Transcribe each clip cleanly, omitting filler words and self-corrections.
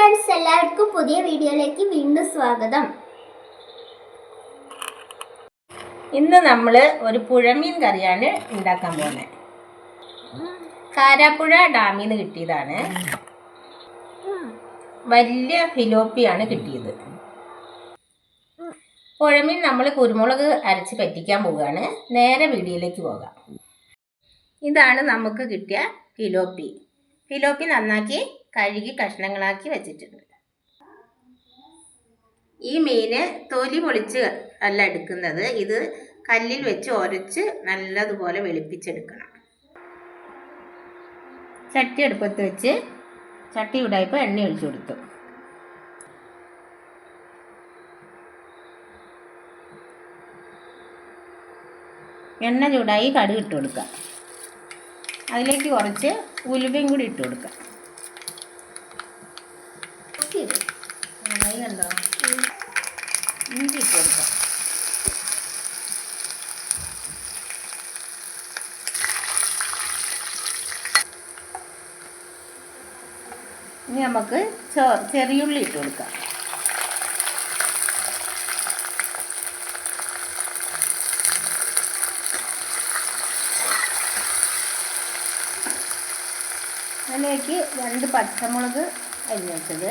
Friends, എല്ലാവർക്കും പുതിയ വീഡിയോയിലേക്ക് വീണ്ടും സ്വാഗതം. ഇന്ന് നമ്മൾ ഒരു പുഴമീൻ കറിയാണ് ഉണ്ടാക്കാൻ പോകുന്നത്. കാരാപ്പുഴ ഡാമിൽ നിന്ന് കിട്ടിയതാണ്. വലിയ ഫിലോപ്പിയാണ് കിട്ടിയത്. പുഴമീൻ നമ്മൾ കുരുമുളക് അരച്ച് പറ്റിക്കാൻ പോവുകയാണ്. നേരെ വീഡിയോയിലേക്ക് പോകാം. ഇതാണ് നമുക്ക് കിട്ടിയ ഫിലോപ്പി. ഫിലോപ്പി നന്നാക്കി കഴുകി കഷ്ണങ്ങളാക്കി വെച്ചിട്ടുണ്ട്. ഈ മീന് തൊലി പൊളിച്ച് അല്ല എടുക്കുന്നത്. ഇത് കല്ലിൽ വെച്ച് ഉരച്ച് നല്ലതുപോലെ വെളുപ്പിച്ചെടുക്കണം. ചട്ടി അടുപ്പത്ത് വെച്ച് ചട്ടി ചൂടായപ്പോൾ എണ്ണ ഒഴിച്ചു കൊടുത്തു. എണ്ണ ചൂടായി കടുക് ഇട്ട് കൊടുക്കുക. അതിലേക്ക് കുറച്ച് ഉലുവയും കൂടി ഇട്ട് കൊടുക്കുക. കണ്ടോ, ഇഞ്ചി ഇട്ട് കൊടുക്കാം. ഇനി നമുക്ക് ചെറിയുള്ളി ഇട്ട് കൊടുക്കാം. അതിലേക്ക് 2 പച്ചമുളക് അരിഞ്ഞ് വെച്ചത്,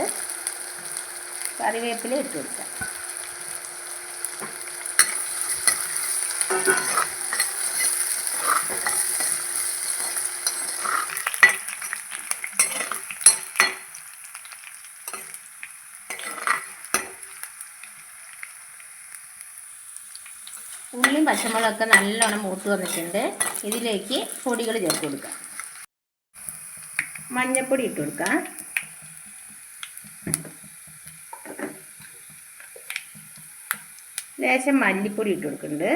കറിവേപ്പില ഇട്ട് കൊടുക്കാം. ഉള്ളിയും പച്ചമുളകൊക്കെ നല്ലോണം മൂത്ത് വന്നിട്ടുണ്ട്. ഇതിലേക്ക് പൊടികൾ ചേർത്ത് കൊടുക്കാം. മഞ്ഞൾപ്പൊടി ഇട്ട് കൊടുക്കാം. ലേശം മല്ലിപ്പൊടി ഇട്ട് കൊടുക്കുന്നുണ്ട്.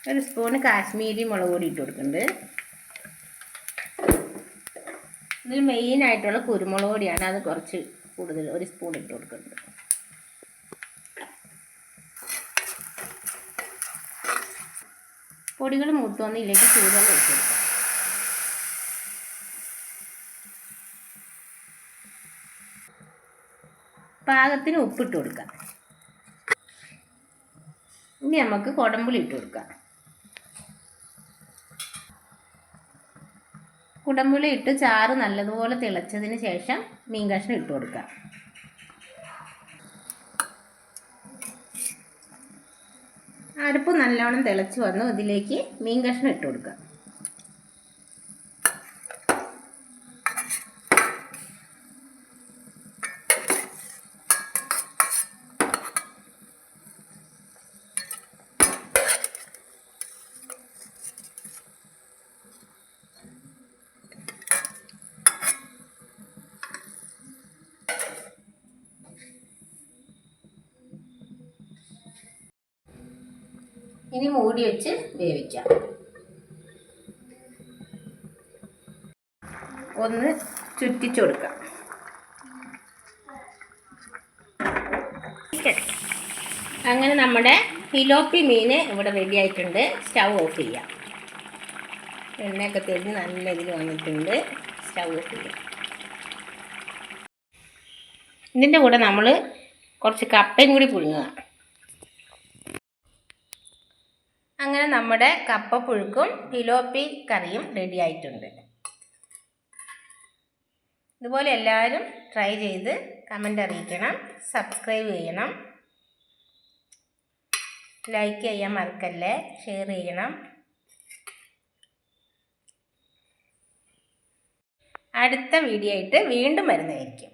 1 സ്പൂണ് കാശ്മീരി മുളക് പൊടി ഇട്ട് കൊടുക്കുന്നുണ്ട്. ഇതിൽ മെയിനായിട്ടുള്ള കുരുമുളക് പൊടിയാണ്. അത് കുറച്ച് കൂടുതൽ 1 സ്പൂൺ ഇട്ട് കൊടുക്കുന്നുണ്ട്. പൊടികൾ മൂത്ത് വന്ന് ഇതിലേക്ക് ചൂടുവെള്ളം ഒഴിച്ച് കൊടുക്കാം. പാകത്തിന് ഉപ്പിട്ട് കൊടുക്കാം. ഇനി നമുക്ക് കുടംപുളി ഇട്ട് കൊടുക്കാം. കുടംപുളി ഇട്ട് ചാറ് നല്ലതുപോലെ തിളച്ചതിന് ശേഷം മീൻ കഷ്ണം ഇട്ട് കൊടുക്കാം. അടുപ്പ് നല്ലോണം തിളച്ച് വന്നു. ഇതിലേക്ക് മീൻ കഷ്ണം ഇട്ട് കൊടുക്കാം. ഇനി മൂടി വെച്ച് വേവിക്കാം. ഒന്ന് ചുറ്റിച്ചു കൊടുക്കാം. അങ്ങനെ നമ്മുടെ ഫിലോപ്പി മീൻ ഇവിടെ റെഡി ആയിട്ടുണ്ട്. സ്റ്റൗ ഓഫ് ചെയ്യാം. എണ്ണയൊക്കെ തെളിഞ്ഞ് നല്ല ഇതിൽ വന്നിട്ടുണ്ട്. സ്റ്റൗ ഓഫ് ചെയ്യാം. ഇതിൻ്റെ കൂടെ നമ്മൾ കുറച്ച് കപ്പയും കൂടി പുഴുങ്ങുക. അങ്ങനെ നമ്മുടെ കപ്പ പുഴുക്കും ഫിലോപ്പി കറിയും റെഡി ആയിട്ടുണ്ട്. ഇതുപോലെ എല്ലാവരും ട്രൈ ചെയ്ത് കമൻ്റ് അറിയിക്കണം. സബ്സ്ക്രൈബ് ചെയ്യണം. ലൈക്ക് ചെയ്യാൻ മറക്കല്ലേ. ഷെയർ ചെയ്യണം. അടുത്ത വീഡിയോ ആയിട്ട് വീണ്ടും വരുന്നതായിരിക്കും.